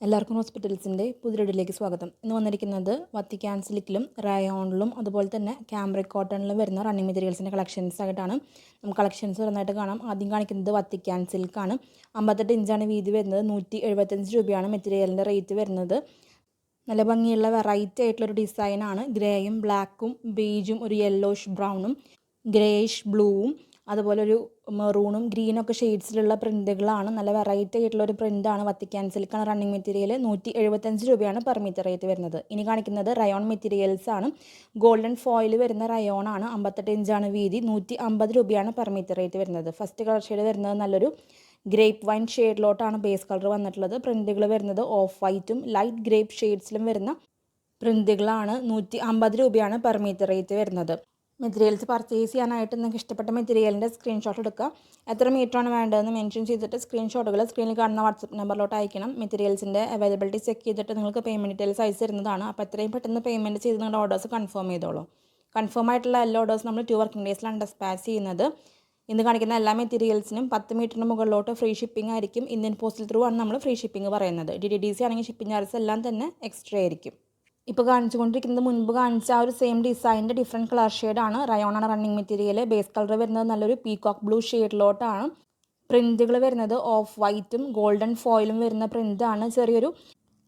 എല്ലാവർക്കും ഹോസ്പിറ്റൽസിൻ്റെ പുതിയൊരിടിലേക്ക് സ്വാഗതം. ഇന്ന് വന്നിരിക്കുന്നത് വത്തിക്കാൻ സിൽക്കിലും റയോണിലും അതുപോലെ തന്നെ ക്യാമ്രിക് കോട്ടണിലും വരുന്ന റണ്ണിങ് മെറ്റീരിയൽസിൻ്റെ കളക്ഷൻസ് ആയിട്ടാണ്. നമുക്ക് കളക്ഷൻസ് വരുന്നതായിട്ട് കാണാം. ആദ്യം കാണിക്കുന്നത് വത്തിക്കാൻ സിൽക്കാണ്. 58 ഇഞ്ചാണ് വീതി വരുന്നത്. 175 രൂപയാണ് മെറ്റീരിയലിൻ്റെ റേറ്റ് വരുന്നത്. നല്ല ഭംഗിയുള്ള വെറൈറ്റി ആയിട്ടുള്ളൊരു ഡിസൈനാണ്. ഗ്രേയും ബ്ലാക്കും ബേജും ഒരു യെല്ലോഷ് ബ്രൗണും ഗ്രേയിഷ് ബ്ലൂവും അതുപോലെ ഒരു മെറൂണും ഗ്രീനൊക്കെ ഷെയ്ഡ്സിലുള്ള പ്രിൻറ്റുകളാണ്. നല്ല വെറൈറ്റി ആയിട്ടുള്ള ഒരു പ്രിൻ്റാണ്. Vatican സിൽക്കാണ് running material. 175 രൂപയാണ് പെർ മീറ്റർ റേറ്റ് വരുന്നത്. ഇനി കാണിക്കുന്നത് റയോൺ മെറ്റീരിയൽസ് ആണ്. ഗോൾഡൻ ഫോയിൽ വരുന്ന റയോൺ ആണ്. 58 ഇഞ്ചാണ് വീതി. 150 രൂപയാണ് പെർ മീറ്റർ റേറ്റ് വരുന്നത്. ഫസ്റ്റ് കളർ ഷെയ്ഡ് വരുന്നത് നല്ലൊരു ഗ്രേപ്പ് വൈൻ ഷെയ്ഡിലോട്ടാണ് ബേസ് കളർ വന്നിട്ടുള്ളത്. പ്രിൻറ്റുകൾ വരുന്നത് ഓഫ് വൈറ്റും ലൈറ്റ് ഗ്രേപ്പ് ഷെയ്ഡ്സിലും വരുന്ന പ്രിൻറ്റുകളാണ്. 150 രൂപയാണ് പെർ മീറ്റർ റേറ്റ് വരുന്നത്. മെറ്റീരിയൽസ് പർച്ചേസ് ചെയ്യാനായിട്ട് നിങ്ങൾക്ക് ഇഷ്ടപ്പെട്ട മെറ്റീരിയലിൻ്റെ സ്ക്രീൻഷോട്ട് എടുക്കുക. എത്ര മീറ്ററാണ് വേണ്ടതെന്ന് മെൻഷൻ ചെയ്തിട്ട് സ്ക്രീൻഷോട്ടുകൾ സ്ക്രീനിൽ കാണുന്ന വാട്സപ്പ് നമ്പറിലോട്ട് അയക്കണം. മെറ്റീരിയൽസിൻ്റെ അവൈലബിലിറ്റി ചെക്ക് ചെയ്തിട്ട് നിങ്ങൾക്ക് പേയ്മെൻറ്റ് ഡീറ്റെയിൽസ് അയച്ചു തരുന്നതാണ്. അപ്പോൾ എത്രയും പെട്ടെന്ന് പേയ്മെൻറ്റ് ചെയ്ത് നിങ്ങളുടെ ഓർഡേഴ്സ് കൺഫേം ചെയ്തോളൂ. കൺഫേം ആയിട്ടുള്ള എല്ലാ ഓർഡേഴ്സ് നമ്മൾ 2 വർക്കിംഗ് ഡേയ്സിലാണ് ഡിസ്പാച്ച് ചെയ്യുന്നത്. ഇന്ന് കാണിക്കുന്ന എല്ലാ മെറ്റീരിയൽസിനും 10 മീറ്ററിന് മുകളിലോട്ട് ഫ്രീ ഷിപ്പിംഗ് ആയിരിക്കും. ഇന്ത്യൻ പോസ്റ്റൽ ത്രൂ ആണ് നമ്മൾ ഫ്രീ ഷിപ്പിംഗ് പറയുന്നത്. DTDC ആണെങ്കിൽ ഷിപ്പിംഗ് ചാർജസ് എല്ലാം തന്നെ എക്സ്ട്രാ ആയിരിക്കും. ഇപ്പോൾ കാണിച്ചുകൊണ്ടിരിക്കുന്നത് മുൻപ് കാണിച്ച ആ ഒരു സെയിം ഡിസൈനിൻ്റെ ഡിഫറെൻറ്റ് കളർ ഷെയ്ഡാണ്. റയോണാണ് റണ്ണിങ് മെറ്റീരിയൽ. ബേസ് കളർ വരുന്നത് നല്ലൊരു പീകോക്ക് ബ്ലൂ ഷെയ്ഡിലോട്ടാണ്. പ്രിൻറ്റുകൾ വരുന്നത് ഓഫ് വൈറ്റും ഗോൾഡൻ ഫോയിലും വരുന്ന പ്രിൻ്റാണ്. ചെറിയൊരു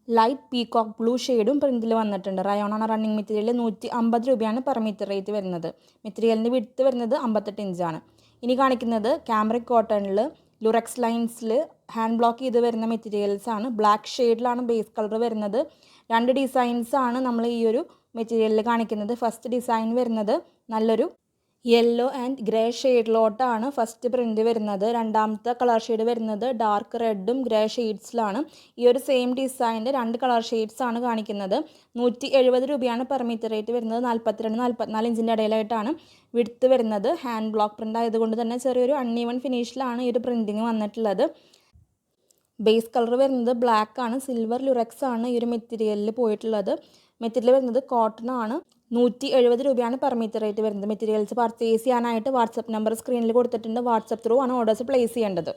ലൈറ്റ് പീകോക്ക് ബ്ലൂ ഷെയ്ഡും പ്രിൻറ്റിൽ വന്നിട്ടുണ്ട്. റയോണാണ് റണ്ണിങ് മെറ്റീരിയൽ. 150 രൂപയാണ് പെർ മീറ്റർ റേറ്റ് വരുന്നത്. മെറ്റീരിയലിൻ്റെ വിഡ്ത്ത് വരുന്നത് 58 ഇഞ്ചാണ്. ഇനി കാണിക്കുന്നത് ക്യാമ്രിക് കോട്ടണിൽ ലുറക്സ് ലൈൻസിൽ ഹാൻഡ് ബ്ലോക്ക് ചെയ്ത് വരുന്ന മെറ്റീരിയൽസ് ആണ്. ബ്ലാക്ക് ഷെയ്ഡിലാണ് ബേസ് കളർ വരുന്നത്. 2 ഡിസൈൻസ് ആണ് നമ്മൾ ഈ ഒരു മെറ്റീരിയലിൽ കാണിക്കുന്നത്. ഫസ്റ്റ് ഡിസൈൻ വരുന്നത് നല്ലൊരു യെല്ലോ ആൻഡ് ഗ്രേ ഷെയ്ഡിലോട്ടാണ് ഫസ്റ്റ് പ്രിൻ്റ് വരുന്നത്. രണ്ടാമത്തെ കളർ ഷെയ്ഡ് വരുന്നത് ഡാർക്ക് റെഡും ഗ്രേ ഷെയ്ഡ്സിലാണ്. ഈ ഒരു സെയിം ഡിസൈനിൻ്റെ 2 കളർ ഷെയ്ഡ്സ് ആണ് കാണിക്കുന്നത്. 170 രൂപയാണ് പെർ മീറ്റർ റേറ്റ് വരുന്നത്. 42-44 ഇഞ്ചിൻ്റെ ഇടയിലായിട്ടാണ് വിഡ്ത്ത് വരുന്നത്. ഹാൻഡ് ബ്ലോക്ക് പ്രിൻ്റ് ആയതുകൊണ്ട് തന്നെ ചെറിയൊരു അൺഈവൻ ഫിനിഷിലാണ് ഈ ഒരു പ്രിൻറ്റിങ് വന്നിട്ടുള്ളത്. ബേസ് കളർ വരുന്നത് ബ്ലാക്ക് ആണ്. സിൽവർ ലുറക്സ് ആണ് ഈ ഒരു മെറ്റീരിയലിൽ പോയിട്ടുള്ളത്. മെറ്റീരിയൽ വരുന്നത് കോട്ടൺ ആണ്. 170 രൂപയാണ് പെർ മീറ്റർ റേറ്റ് വരുന്നത്. മെറ്റീരിയൽസ് പർച്ചേസ് ചെയ്യാനായിട്ട് വാട്സപ്പ് നമ്പർ സ്ക്രീനിൽ കൊടുത്തിട്ടുണ്ട്. വാട്സപ്പ് ത്രൂ ആണ് ഓർഡേഴ്സ് പ്ലേസ് ചെയ്യേണ്ടത്.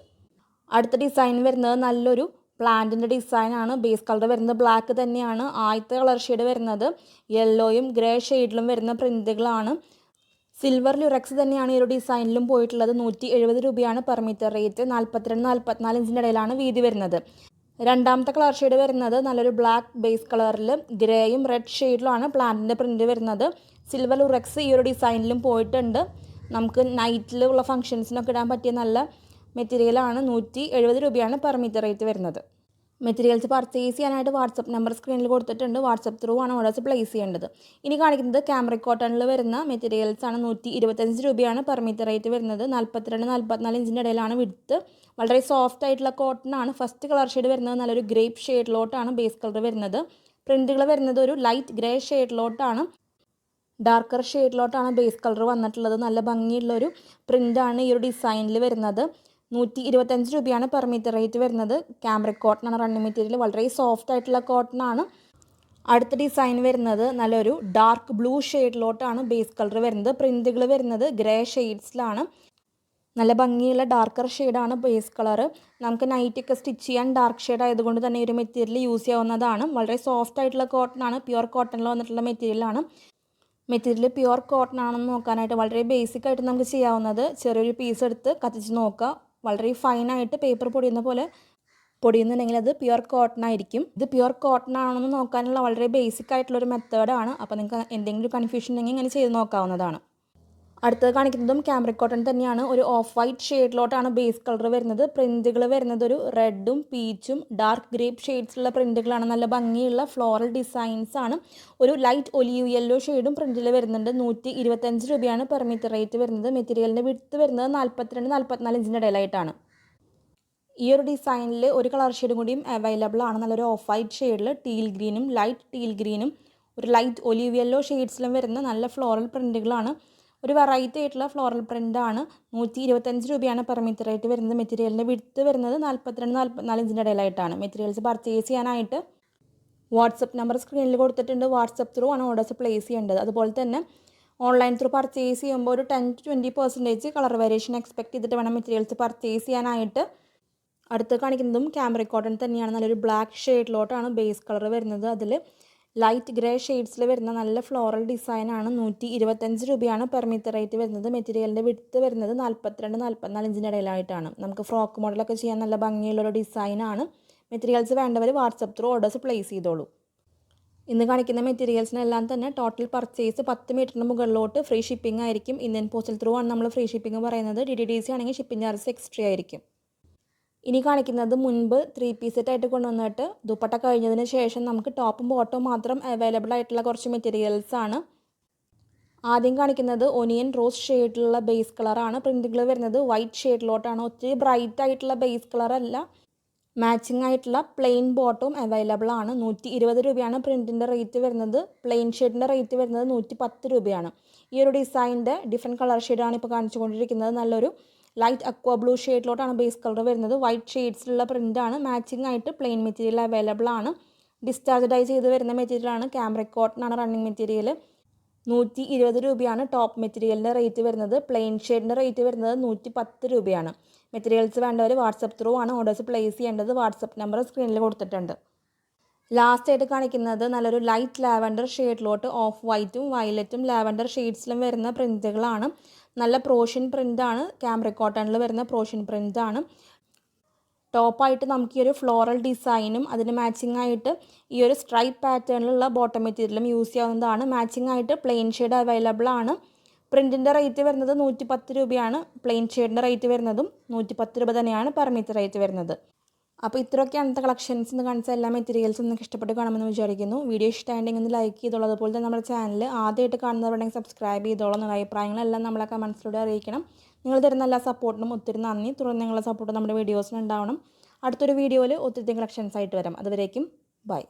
അടുത്ത ഡിസൈൻ വരുന്നത് നല്ലൊരു പ്ലാന്റിൻ്റെ ഡിസൈനാണ്. ബേസ് കളർ വരുന്നത് ബ്ലാക്ക് തന്നെയാണ്. ആദ്യത്തെ കളർ ഷെയ്ഡ് വരുന്നത് യെല്ലോയും ഗ്രേ ഷെയ്ഡിലും വരുന്ന പ്രിൻറ്റുകളാണ്. സിൽവർ ലുറക്സ് തന്നെയാണ് ഈ ഒരു ഡിസൈനിലും പോയിട്ടുള്ളത്. 170 രൂപയാണ് പെർ മീറ്റർ റേറ്റ്. 42-44 ഇഞ്ചിൻ്റെ ഇടയിലാണ് വീതി വരുന്നത്. രണ്ടാമത്തെ കളർ ഷെയ്ഡ് വരുന്നത് നല്ലൊരു ബ്ലാക്ക് ബേസ് കളറിൽ ഗ്രേയും റെഡ് ഷെയ്ഡിലുമാണ് പ്ലാന്റിൻ്റെ പ്രിൻറ്റ് വരുന്നത്. സിൽവർ ലുറക്സ് ഈ ഒരു ഡിസൈനിലും പോയിട്ടുണ്ട്. നമുക്ക് നൈറ്റിലുള്ള ഫംഗ്ഷൻസിനൊക്കെ ഇടാൻ പറ്റിയ നല്ല മെറ്റീരിയലാണ്. 170 രൂപയാണ് പെർ മീറ്റർ റേറ്റ് വരുന്നത്. മെറ്റീരിയൽസ് പർച്ചേസ് ചെയ്യാനായിട്ട് വാട്സപ്പ് നമ്പർ സ്ക്രീനിൽ കൊടുത്തിട്ടുണ്ട്. വാട്സപ്പ് ത്രൂ ആണ് ഓർഡേഴ്സ് പ്ലേസ് ചെയ്യേണ്ടത്. ഇനി കാണിക്കുന്നത് ക്യാമ്രിക് കോട്ടണിൽ വരുന്ന മെറ്റീരിയൽസ് ആണ്. 125 രൂപയാണ് പെർ മീറ്റർ റേറ്റ് വരുന്നത്. 42-44 ഇഞ്ചിൻ്റെ ഇടയിലാണ് വിഡ്ത്ത്. വളരെ സോഫ്റ്റ് ആയിട്ടുള്ള കോട്ടൺ ആണ്. ഫസ്റ്റ് കളർ ഷെയ്ഡ് വരുന്നത് നല്ലൊരു ഗ്രേപ്പ് ഷെയ്ഡിലോട്ടാണ് ബേസ് കളർ വരുന്നത്. പ്രിൻറ്റുകൾ വരുന്നത് ഒരു ലൈറ്റ് ഗ്രേ ഷെയ്ഡിലോട്ടാണ്. ഡാർക്കർ ഷെയ്ഡിലോട്ടാണ് ബേസ് കളർ വന്നിട്ടുള്ളത്. നല്ല ഭംഗിയുള്ളൊരു പ്രിൻ്റാണ് ഈ ഒരു ഡിസൈനിൽ വരുന്നത്. 125 രൂപയാണ് പെർ മീറ്റർ റേറ്റ് വരുന്നത്. ക്യാമ്രിക് കോട്ടൺ ആണ് റണ്ണിങ് മെറ്റീരിയൽ. വളരെ സോഫ്റ്റ് ആയിട്ടുള്ള കോട്ടൺ ആണ്. അടുത്ത ഡിസൈൻ വരുന്നത് നല്ലൊരു ഡാർക്ക് ബ്ലൂ ഷെയ്ഡിലോട്ടാണ് ബേസ് കളർ വരുന്നത്. പ്രിൻറ്റുകൾ വരുന്നത് ഗ്രേ ഷെയ്ഡ്സിലാണ്. നല്ല ഭംഗിയുള്ള ഡാർക്കർ ഷെയ്ഡാണ് ബേസ് കളർ. നമുക്ക് നൈറ്റൊക്കെ സ്റ്റിച്ച് ചെയ്യാൻ ഡാർക്ക് ഷെയ്ഡ് ആയതുകൊണ്ട് തന്നെ ഈ ഒരു മെറ്റീരിയൽ യൂസ് ചെയ്യാവുന്നതാണ്. വളരെ സോഫ്റ്റ് ആയിട്ടുള്ള കോട്ടൺ ആണ്. പ്യുവർ കോട്ടണിൽ വന്നിട്ടുള്ള മെറ്റീരിയലാണ്. മെറ്റീരിയൽ പ്യുവർ കോട്ടൺ ആണെന്ന് നോക്കാനായിട്ട് വളരെ ബേസിക് ആയിട്ട് നമുക്ക് ചെയ്യാവുന്നത് ചെറിയൊരു പീസ് എടുത്ത് കത്തിച്ച് നോക്കുക. വളരെ ഫൈനായിട്ട് പേപ്പർ പൊടിയുന്ന പോലെ പൊടിയുന്നുണ്ടെങ്കിൽ അത് പ്യുവർ കോട്ടൺ ആയിരിക്കും. ഇത് പ്യുവർ കോട്ടൺ ആണെന്ന് നോക്കാനുള്ള വളരെ ബേസിക് ആയിട്ടുള്ളൊരു മെത്തേഡാണ്. അപ്പോൾ നിങ്ങൾക്ക് എന്തെങ്കിലും കൺഫ്യൂഷൻ ഉണ്ടെങ്കിൽ ഇങ്ങനെ ചെയ്ത് നോക്കാവുന്നതാണ്. അടുത്തത് കാണിക്കുന്നതും ക്യാമ്രിക് കോട്ടൺ തന്നെയാണ്. ഒരു ഓഫ് വൈറ്റ് ഷെയ്ഡിലോട്ടാണ് ബേസ് കളർ വരുന്നത്. പ്രിൻറ്റുകൾ വരുന്നത് ഒരു റെഡും പീച്ചും ഡാർക്ക് ഗ്രേപ്പ് ഷെയ്ഡ്സിലുള്ള പ്രിൻറ്റുകളാണ്. നല്ല ഭംഗിയുള്ള ഫ്ലോറൽ ഡിസൈൻസ് ആണ്. ഒരു ലൈറ്റ് ഒലീവ് യെല്ലോ ഷെയ്ഡും പ്രിൻറ്റിൽ വരുന്നുണ്ട്. 125 രൂപയാണ് പെർ മീറ്റർ റേറ്റ് വരുന്നത്. മെറ്റീരിയലിൻ്റെ വിഡ്ത്ത് വരുന്നത് 42-44 ഇഞ്ചിൻ്റെ ഇടയിലായിട്ടാണ്. ഈ ഒരു ഡിസൈനിൽ ഒരു കളർ ഷെയ്ഡും കൂടിയും അവൈലബിൾ ആണ്. നല്ലൊരു ഓഫ് വൈറ്റ് ഷെയ്ഡിൽ ടീൽ ഗ്രീനും ലൈറ്റ് ടീൽ ഗ്രീനും ഒരു ലൈറ്റ് ഒലീവ് യെല്ലോ ഷെയ്ഡ്സിലും വരുന്ന നല്ല ഫ്ലോറൽ പ്രിൻറ്റുകളാണ്. ഒരു വെറൈറ്റി ആയിട്ടുള്ള ഫ്ലോറൽ പ്രിൻ്റാണ്. 125 രൂപയാണ് പെർ മീറ്റർ റേറ്റ് വരുന്നത്. മെറ്റീരിയലിൻ്റെ വിഡ്ത്ത് വരുന്നത് 42-44 ഇഞ്ചിൻ്റെ ഇടയിലായിട്ടാണ്. മെറ്റീരിയൽസ് പർച്ചേസ് ചെയ്യാനായിട്ട് വാട്സപ്പ് നമ്പർ സ്ക്രീനിൽ കൊടുത്തിട്ടുണ്ട്. വാട്സപ്പ് ത്രൂ ആണ് ഓർഡേഴ്സ് പ്ലേസ് ചെയ്യേണ്ടത്. അതുപോലെ തന്നെ ഓൺലൈൻ ത്രൂ പർച്ചേസ് ചെയ്യുമ്പോൾ ഒരു 10-20% കളർ വേരിയേഷൻ എക്സ്പെക്ട് ചെയ്തിട്ട് വേണം മെറ്റീരിയൽസ് പർച്ചേസ് ചെയ്യാനായിട്ട്. അടുത്ത് കാണിക്കുന്നതും ക്യാമ്രിക് കോട്ടൺ തന്നെയാണ്. നല്ലൊരു ബ്ലാക്ക് ഷെയ്ഡിലോട്ടാണ് ബേസ് കളർ വരുന്നത്. അതിൽ ലൈറ്റ് ഗ്രേ ഷെയ്ഡ്സിൽ വരുന്ന നല്ല ഫ്ലോറൽ ഡിസൈനാണ്. 125 രൂപയാണ് പെർ മീറ്റർ റേറ്റ് വരുന്നത്. മെറ്റീരിയലിൻ്റെ വിഡ്ത്ത് വരുന്നത് 42-44 ഇഞ്ചിൻ്റെ ഇടയിലായിട്ടാണ്. നമുക്ക് ഫ്രോക്ക് മോഡലൊക്കെ ചെയ്യാൻ നല്ല ഭംഗിയുള്ളൊരു ഡിസൈനാണ്. മെറ്റീരിയൽസ് വേണ്ടവർ വാട്സപ്പ് ത്രൂ ഓർഡേഴ്സ് പ്ലേസ് ചെയ്തോളൂ. ഇന്ന് കാണിക്കുന്ന മെറ്റീരിയൽസിനെല്ലാം തന്നെ ടോട്ടൽ പർച്ചേസ് 10 മീറ്ററിന് മുകളിലോട്ട് ഫ്രീ ഷിപ്പിംഗ് ആയിരിക്കും. ഇന്ത്യൻ പോസ്റ്റൽ ത്രൂ ആണ് നമ്മൾ ഫ്രീ ഷിപ്പിംഗ് പറയുന്നത്. DTDC ആണെങ്കിൽ ഷിപ്പിംഗ് ചാർജസ് എക്സ്ട്രാ ആയിരിക്കും. ഇനി കാണിക്കുന്നത് മുൻപ് 3 പീസ് സെറ്റായിട്ട് കൊണ്ടുവന്നിട്ട് ദുപ്പട്ട കഴിഞ്ഞതിന് ശേഷം നമുക്ക് ടോപ്പും ബോട്ടവും മാത്രം അവൈലബിൾ ആയിട്ടുള്ള കുറച്ച് മെറ്റീരിയൽസ് ആണ്. ആദ്യം കാണിക്കുന്നത് ഒനിയൻ റോസ് ഷെയ്ഡിലുള്ള ബേസ് കളറാണ്. പ്രിൻറ്റുകൾ വരുന്നത് വൈറ്റ് ഷെയ്ഡിലോട്ടാണ്. ഒത്തിരി ബ്രൈറ്റ് ആയിട്ടുള്ള ബേസ് കളറല്ല. മാച്ചിങ് ആയിട്ടുള്ള പ്ലെയിൻ ബോട്ടവും അവൈലബിൾ ആണ്. 120 രൂപയാണ് പ്രിൻറ്റിൻ്റെ റേറ്റ് വരുന്നത്. പ്ലെയിൻ ഷെയ്ഡിൻ്റെ റേറ്റ് വരുന്നത് 110 രൂപയാണ്. ഈ ഒരു ഡിസൈനിൻ്റെ ഡിഫറെൻറ്റ് കളർ ഷെയ്ഡാണ് ഇപ്പോൾ കാണിച്ചുകൊണ്ടിരിക്കുന്നത്. നല്ലൊരു ലൈറ്റ് അക്വ ബ്ലൂ ഷെയ്ഡിലോട്ടാണ് ബേസ് കളർ വരുന്നത്. വൈറ്റ് ഷെയ്ഡ്സിലുള്ള പ്രിൻ്റാണ്. മാച്ചിങ് ആയിട്ട് പ്ലെയിൻ മെറ്റീരിയൽ അവൈലബിൾ ആണ്. ഡിസ്ചാർജ് ഡൈ ചെയ്ത് വരുന്ന മെറ്റീരിയലാണ്. ക്യാമ്രിക് കോട്ടൺ ആണ് റണ്ണിങ് മെറ്റീരിയൽ. 120 രൂപയാണ് ടോപ്പ് മെറ്റീരിയലിൻ്റെ റേറ്റ് വരുന്നത്. പ്ലെയിൻ ഷെയ്ഡിൻ്റെ റേറ്റ് വരുന്നത് 110 രൂപയാണ്. മെറ്റീരിയൽസ് വേണ്ടവർ വാട്സപ്പ് ത്രൂ ആണ് ഓർഡേഴ്സ് പ്ലേസ് ചെയ്യേണ്ടത്. വാട്സപ്പ് നമ്പർ സ്ക്രീനിൽ കൊടുത്തിട്ടുണ്ട്. ലാസ്റ്റ് ആയിട്ട് കാണിക്കുന്നത് നല്ലൊരു ലൈറ്റ് ലാവൻഡർ ഷെയ്ഡിലോട്ട് ഓഫ് വൈറ്റും വയലറ്റും ലാവൻഡർ ഷെയ്ഡ്സിലും വരുന്ന പ്രിൻറ്റുകളാണ്. നല്ല പ്രോഷ്യൻ പ്രിൻ്റാണ്. ക്യാമ്രിക് കോട്ടണിൽ വരുന്ന പ്രോഷ്യൻ പ്രിൻ്റാണ്. ടോപ്പായിട്ട് നമുക്ക് ഈ ഒരു ഫ്ലോറൽ ഡിസൈനും അതിന് മാച്ചിങ് ആയിട്ട് ഈ ഒരു സ്ട്രൈപ്പ് പാറ്റേണിലുള്ള ബോട്ടം മെറ്റീരിയലും യൂസ് ചെയ്യാവുന്നതാണ്. മാച്ചിങ് ആയിട്ട് പ്ലെയിൻ ഷെയ്ഡ് അവൈലബിൾ ആണ്. പ്രിൻറ്റിൻ്റെ റേറ്റ് വരുന്നത് 110 രൂപയാണ്. പ്ലെയിൻ ഷെയ്ഡിൻ്റെ റേറ്റ് വരുന്നതും 110 രൂപ തന്നെയാണ് പെർ മീറ്റർ റേറ്റ് വരുന്നത്. അപ്പോൾ ഇത്രയൊക്കെയാണ് ഇന്നത്തെ കളക്ഷൻസ്. ഇന്ന് കാണിച്ച എല്ലാ മെറ്റീരിയൽസും നിങ്ങൾക്ക് ഇഷ്ടപ്പെട്ട് കാണുമെന്ന് വിചാരിക്കുന്നു. വീഡിയോ ഇഷ്ടമായിട്ടുണ്ടെങ്കിൽ ഒന്ന് ലൈക്ക് ചെയ്തോളൂ. അതുപോലെ തന്നെ നമ്മുടെ ചാനൽ ആദ്യമായിട്ട് കാണുന്നവരുണ്ടെങ്കിൽ സബ്സ്ക്രൈബ് ചെയ്തോളൂ. നിങ്ങളുടെ അഭിപ്രായങ്ങളെല്ലാം നമ്മളെ കമൻസിലൂടെ അറിയിക്കണം. നിങ്ങൾ തരുന്ന എല്ലാ സപ്പോർട്ടിനും ഒത്തിരി നന്ദി. തുടർന്ന് നിങ്ങളുടെ സപ്പോർട്ട് നമ്മുടെ വീഡിയോസിന് ഉണ്ടാവണം. അടുത്തൊരു വീഡിയോയിൽ ഒത്തിരി കളക്ഷൻസ് ആയിട്ട് വരാം. അതുവരേക്കും ബൈ.